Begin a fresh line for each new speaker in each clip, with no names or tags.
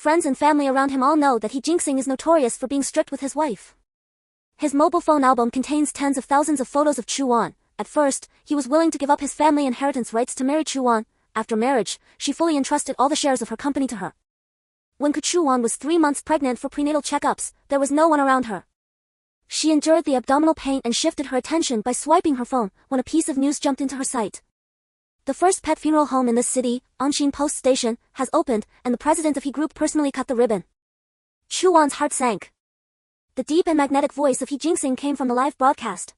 friends and family around him all know that He Jinxing is notorious for being strict with his wife. His mobile phone album contains tens of thousands of photos of Chu Wan. At first, he was willing to give up his family inheritance rights to marry Chu Wan. After marriage, she fully entrusted all the shares of her company to her. When Chu Wan was 3 months pregnant for prenatal checkups, there was no one around her. She endured the abdominal pain and shifted her attention by swiping her phone when a piece of news jumped into her sight. The first pet funeral home in this city, Anxin Station, has opened, and the president of He Group personally cut the ribbon. Chu Wan's heart sank. The deep and magnetic voice of He Jinxing came from the live broadcast.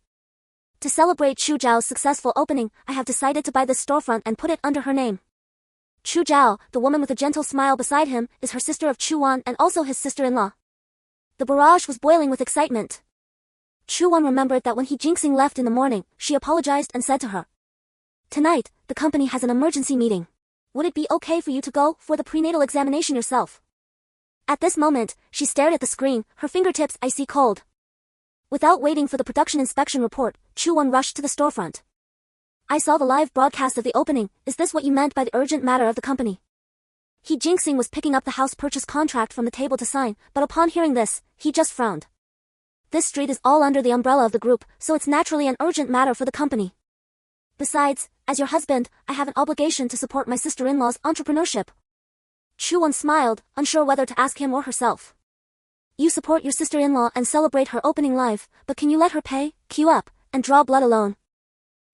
To celebrate Chu Zhao's successful opening, I have decided to buy this storefront and put it under her name. Chu Zhao, the woman with a gentle smile beside him, is her sister of Chu Wan and also his sister-in-law. The barrage was boiling with excitement. Chu Wan remembered that when He Jinxing left in the morning, she apologized and said to her, "Tonight, the company has an emergency meeting. Would it be okay for you to go for the prenatal examination yourself?" At this moment, she stared at the screen, her fingertips icy cold. Without waiting for the production inspection report, Chu Wan rushed to the storefront. "I saw the live broadcast of the opening. Is this what you meant by the urgent matter of the company?" He Jinxing was picking up the house purchase contract from the table to sign, but upon hearing this, he just frowned. This street is all under the umbrella of the group, so it's naturally an urgent matter for the company. Besides, as your husband, I have an obligation to support my sister-in-law's entrepreneurship. Chu Wan smiled, unsure whether to ask him or herself. "You support your sister-in-law and celebrate her opening live, but can you let her pay, queue up, and draw blood alone?"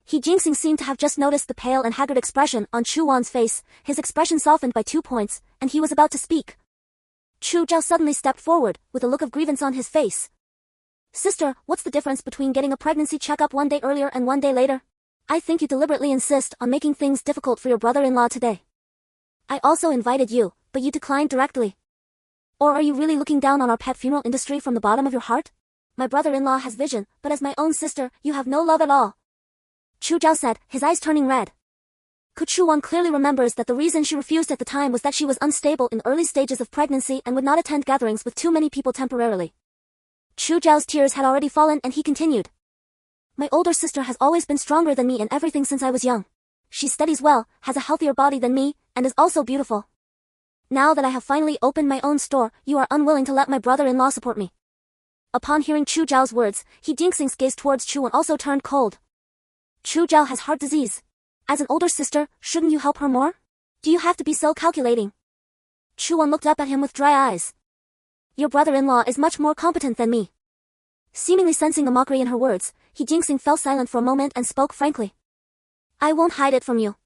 He Jinxing seemed to have just noticed the pale and haggard expression on Chu Wan's face. His expression softened by 2 points, and he was about to speak. Chu Zhao suddenly stepped forward, with a look of grievance on his face. "Sister, what's the difference between getting a pregnancy checkup 1 day earlier and 1 day later? I think you deliberately insist on making things difficult for your brother-in-law today. I also invited you, but you declined directly. Or are you really looking down on our pet funeral industry from the bottom of your heart? My brother-in-law has vision, but as my own sister, you have no love at all." Chu Zhao said, his eyes turning red. Chu Wan clearly remembers that the reason she refused at the time was that she was unstable in early stages of pregnancy and would not attend gatherings with too many people temporarily. Chu Zhao's tears had already fallen and he continued. "My older sister has always been stronger than me in everything since I was young. She studies well, has a healthier body than me, and is also beautiful. Now that I have finally opened my own store, you are unwilling to let my brother-in-law support me." Upon hearing Chu Zhao's words, He Jinxing's gaze towards Chu Wan also turned cold. "Chu Zhao has heart disease. As an older sister, shouldn't you help her more? Do you have to be so calculating?" Chu Wan looked up at him with dry eyes. "Your brother-in-law is much more competent than me." Seemingly sensing the mockery in her words, He Jinxing fell silent for a moment and spoke frankly. "I won't hide it from you.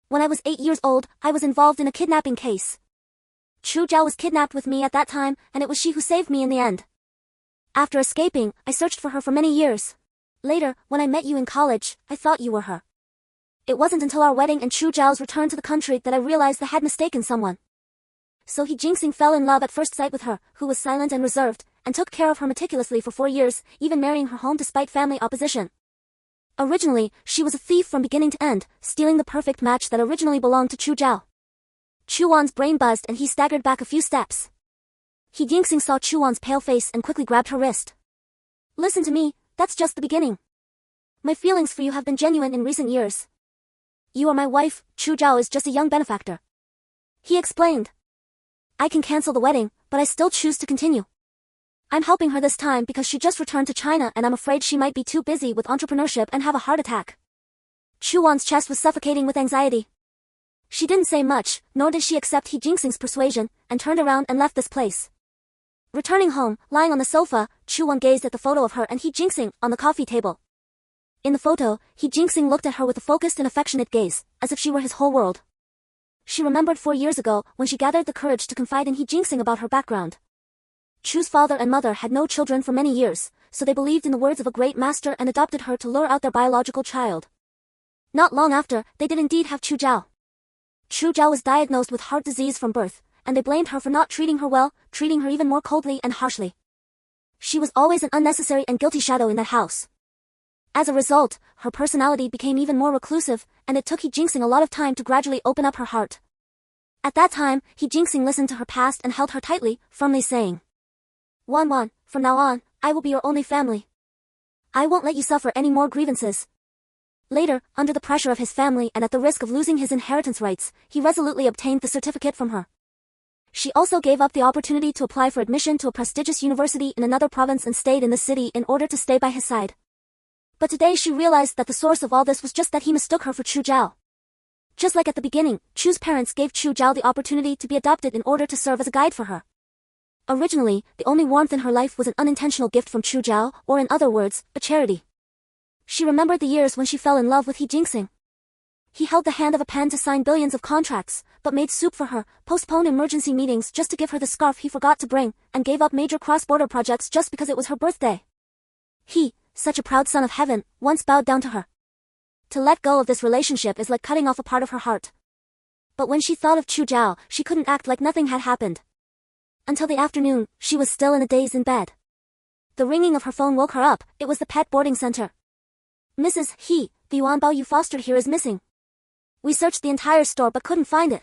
When I was 8 years old, I was involved in a kidnapping case. Chu Zhao was kidnapped with me at that time, and it was she who saved me in the end. After escaping, I searched for her for many years. Later, when I met you in college, I thought you were her. It wasn't until our wedding and Chu Zhao's return to the country that I realized I had mistaken someone." So He Jinxing fell in love at first sight with her, who was silent and reserved, and took care of her meticulously for 4 years, even marrying her home despite family opposition. Originally, she was a thief from beginning to end, stealing the perfect match that originally belonged to Chu Zhao. Chu Wan's brain buzzed and he staggered back a few steps. He Jinxing saw Chu Wan's pale face and quickly grabbed her wrist. "Listen to me, that's just the beginning. My feelings for you have been genuine in recent years. You are my wife, Chu Zhao is just a young benefactor." He explained. "I can cancel the wedding, but I still choose to continue. I'm helping her this time because she just returned to China and I'm afraid she might be too busy with entrepreneurship and have a heart attack." Chu Wan's chest was suffocating with anxiety. She didn't say much, nor did she accept He Jinxing's persuasion, and turned around and left this place. Returning home, lying on the sofa, Chu Wan gazed at the photo of her and He Jinxing on the coffee table. In the photo, He Jinxing looked at her with a focused and affectionate gaze, as if she were his whole world. She remembered 4 years ago, when she gathered the courage to confide in He Jinxing about her background. Chu's father and mother had no children for many years, so they believed in the words of a great master and adopted her to lure out their biological child. Not long after, they did indeed have Chu Zhao. Chu Zhao was diagnosed with heart disease from birth, and they blamed her for not treating her well, treating her even more coldly and harshly. She was always an unnecessary and guilty shadow in that house. As a result, her personality became even more reclusive, and it took He Jinxing a lot of time to gradually open up her heart. At that time, He Jinxing listened to her past and held her tightly, firmly saying, Wan, from now on, I will be your only family. I won't let you suffer any more grievances." Later, under the pressure of his family and at the risk of losing his inheritance rights, he resolutely obtained the certificate from her. She also gave up the opportunity to apply for admission to a prestigious university in another province and stayed in the city in order to stay by his side. But today she realized that the source of all this was just that he mistook her for Chu Zhao. Just like at the beginning, Chu's parents gave Chu Zhao the opportunity to be adopted in order to serve as a guide for her. Originally, the only warmth in her life was an unintentional gift from Chu Zhao, or in other words, a charity. She remembered the years when she fell in love with He Jinxing. He held the hand of a pen to sign billions of contracts, but made soup for her, postponed emergency meetings just to give her the scarf he forgot to bring, and gave up major cross-border projects just because it was her birthday. He, such a proud son of heaven, once bowed down to her. To let go of this relationship is like cutting off a part of her heart. But when she thought of Chu Zhao, she couldn't act like nothing had happened. Until the afternoon, she was still in a daze in bed. The ringing of her phone woke her up. It was the pet boarding center. "Mrs. He, the Yuanbao you fostered here is missing. We searched the entire store but couldn't find it.